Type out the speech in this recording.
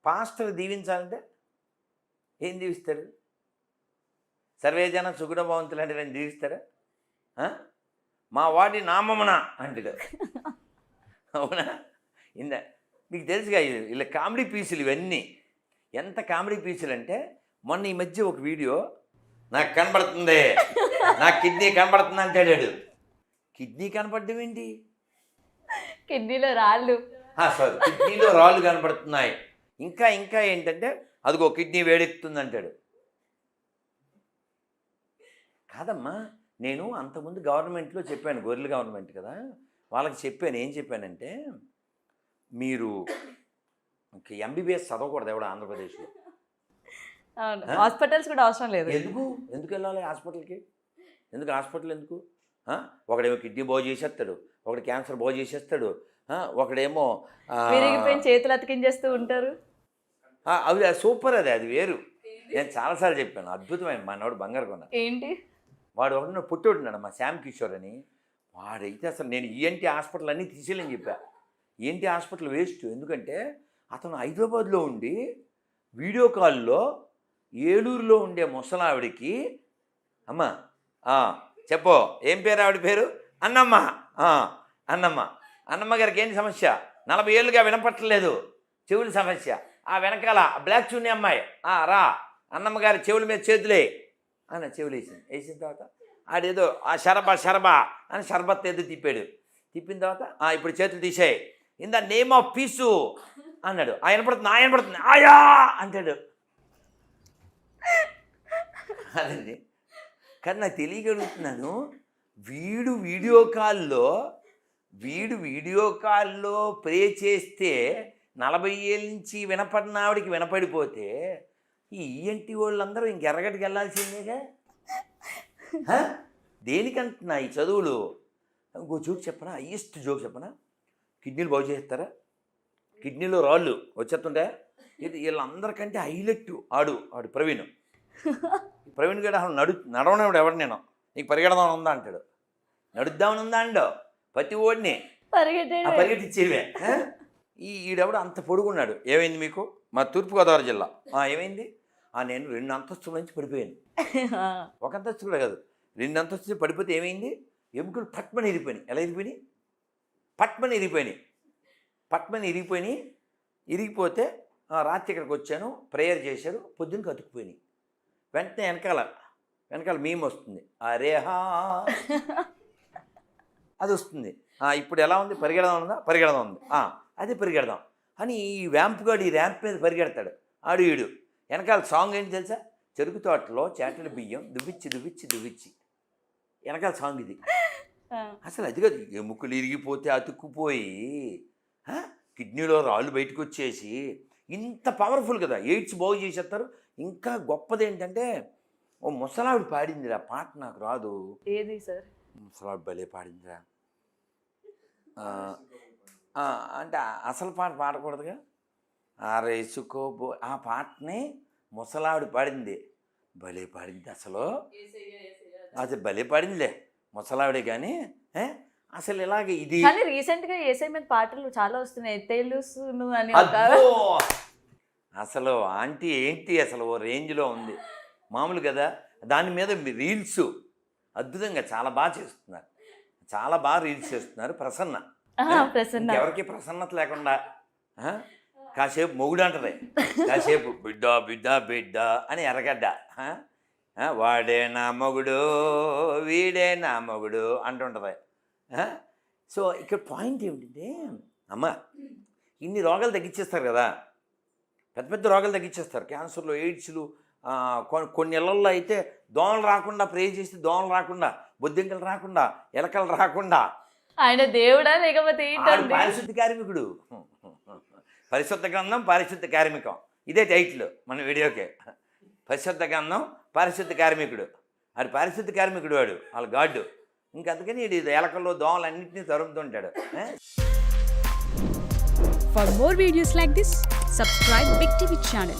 Pastor దీవించాలంటే ఏం దీవిస్తాడు? సర్వేజన సుగుణ భవంతులు అంటే నేను దీవిస్తారా? మా వాడి నామమున అంటాడు. అవునా? మీకు తెలుసుగా ఇలా కామెడీ పీసులు ఇవన్నీ. ఎంత కామెడీ పీసులు అంటే మొన్న ఈ మధ్య ఒక వీడియో, నాకు కనబడుతుంది, నాకు కిడ్నీ కనబడుతుంది అంటాడు. కిడ్నీ కనపడడం ఏంటి? కిడ్నీలో రాళ్ళు. సారీ, కిడ్నీలో రాళ్ళు కనపడుతున్నాయి. ఇంకా ఇంకా ఏంటంటే అదిగో కిడ్నీ వేడెక్కుతుంది అంటాడు. కాదమ్మా, నేను అంతకుముందు గవర్నమెంట్లో చెప్పాను, గొర్రెల గవర్నమెంట్ కదా, వాళ్ళకి చెప్పాను. ఏం చెప్పానంటే, మీరు ఎంబీబీఎస్ చదవకూడదు ఎవడ ఆంధ్రప్రదేశ్లో. హాస్పిటల్స్ కూడా అవసరం లేదు. ఎందుకు వెళ్ళాలి హాస్పిటల్కి? హాస్పిటల్ ఎందుకు? ఒకడేమో కిడ్నీ బాగు చేసేస్తాడు, ఒకడు క్యాన్సర్ బాగు చేసేస్తాడు, ఒకడేమో చేతులు అతికించేస్తూ ఉంటారు. అవి సూపర్, అది వేరు. నేను చాలాసార్లు చెప్పాను, అద్భుతమైన మనవాడు బంగారు కొన్న. ఏంటి వాడు ఒకటి పుట్టోడున్నాడు, మా శ్యామ్ కిషోర్ అని. వాడైతే అసలు నేను ఈఎన్టీ హాస్పిటల్ అన్నీ తీసేయాలని చెప్పా. ENT hospital waste. ఎందుకంటే అతను హైదరాబాద్లో ఉండి వీడియో కాల్లో ఏలూరులో ఉండే ముసలావిడికి, అమ్మ చెప్పు, ఏం పేరు ఆవిడ పేరు? అన్నమ్మ. అన్నమ్మ గారికి ఏంటి సమస్య? 40 ఏళ్ళుగా వినపట్టలేదు, చెవుల సమస్య. ఆ వెనకాల బ్లాక్ చున్నీ అమ్మాయి, రా అన్నమ్మ గారి చెవుల మీద చేతులే అని చెవులు వేసిన తర్వాత ఆడేదో ఆ శరబా అని షర్బత్ ఏదో తిప్పిన తర్వాత ఇప్పుడు చేతులు తీసేయి, in the name of peace అన్నాడు. వినపడుతుంది ఆయా అంటాడు. అదండి. కానీ నాకు తెలియగలుగుతున్నాను, వీడు వీడియో కాల్లో ప్రే చేస్తే 40 ఏళ్ళ నుంచి వినపడిన ఆవిడికి వినపడిపోతే ఈ ఈఎన్టీ వాళ్ళందరూ ఇంకెర్రగడ్డకి వెళ్ళాల్సిందేగా. దేనికంటున్నా ఈ చదువులు? ఇంకో జోక్ చెప్పనా, హైయెస్ట్ జోక్ చెప్పనా? కిడ్నీలు బాగు చేస్తారా? కిడ్నీలో రాళ్ళు వచ్చేస్తుంటే వీళ్ళందరికంటే హైలైట్ ఆడు ప్రవీణ్ గడ నడవనేవాడు. ఎవడు నేను నీకు పరిగెడదామని ఉందా అంటాడు. నడుద్దామని ఉందా అండో ప్రతి ఓడిని పరిగెట్టిచ్చేవే. ఈడెవడు అంత పొడుగున్నాడు. ఏమైంది మీకు? మా తూర్పుగోదావరి జిల్లా. ఏమైంది? నేను 2 అంతస్తుల నుంచి పడిపోయాను. ఒక అంతస్తు కూడా కాదు, 2 అంతస్తులు పడిపోతే ఏమైంది? ఎముకలు పట్మని ఇరిగిపోయినాయి. ఎలా ఇరిగిపోయినాయి? పట్మని ఇరిగిపోతే రాత్రి ఇక్కడికి వచ్చాను, ప్రేయర్ చేశారు, పొద్దున్నకి అతుక్కుపోయినాయి. వెంటనే వెనకాల మీమ్ వస్తుంది, అరేహా అది వస్తుంది. ఇప్పుడు ఎలా ఉంది? పరిగెడదాం ఉంది. అదే పరిగెడదాం అని ఈ ర్యాంప్ మీద పరిగెడతాడు ఈడు. వెనకాల సాంగ్ ఏంటి తెలుసా? చెరుకు తోటలో చేటల బియ్యం దువ్విచ్చి వెనకాల సాంగ్ ఇది. అసలు అది కాదు, ఎముకలు ఇరిగిపోతే అతుక్కుపోయి కిడ్నీలో రాళ్ళు బయటకు వచ్చేసి ఇంత పవర్ఫుల్ కదా, ఎయిడ్స్ బాగు చేసేస్తారు. ఇంకా గొప్పది ఏంటంటే, ఓ ముసలావిడ పాడిందిరా పాట, నాకు రాదు. ఏది సార్? ముసలావిడ భలే పాడిందిరా. అంటే అసలు పాట పాడకూడదుగా. రేసుకోబో ఆ పాటని ముసలావిడ పాడింది, భలే పాడింది. అసలు భలే పాడిందిలే ముసలావిడే. కానీ అసలు ఇలాగే ఇది రీసెంట్గా ఏసై మీద పాటలు చాలా వస్తున్నాయి, తెలుసును అని. అసలు ఆంటీ ఏంటి అసలు ఓ రేంజ్లో ఉంది, మామూలు కదా. దాని మీద రీల్స్ అద్భుతంగా చాలా బాగా చేస్తున్నారు, రీల్స్ చేస్తున్నారు. ప్రసన్న ఎవరికి ప్రసన్నత లేకుండా కాసేపు మొగుడు అంటది, కాసేపు బిడ్డ అని ఎర్రగడ్డ, వాడే నా మొగుడు వీడే నా మొగుడు అంటుంటుంది. సో ఇక్కడ పాయింట్ ఏమిటంటే, అమ్మ ఇన్ని రోగాలు తగ్గించేస్తారు కదా, పెద్ద రోగాలు తగ్గించేస్తారు. క్యాన్సర్లు, ఎయిడ్స్లు, కొన్ని ఇళ్లల్లో అయితే దోమలు రాకుండా ప్రే చేసి దోమలు రాకుండా, బొద్దింకలు రాకుండా, ఎలకలు రాకుండా. ఆయన దేవుడా లేకపోతే పారిశుద్ధ కార్మికుడు. పరిశుద్ధ గ్రంథం పారిశుద్ధ కార్మికం, ఇదే టైటిల్ మన వీడియోకే. పరిశుద్ధ గ్రంథం పారిశుద్ధ కార్మికుడు. అది పారిశుద్ధ కార్మికుడు వాడు, వాళ్ళ గాడ్డు. ఇంకందుకని ఇది ఎలకల్లో దోమలు అన్నింటినీ తరుముతుంటాడు. For more videos like this, subscribe Big TV channel.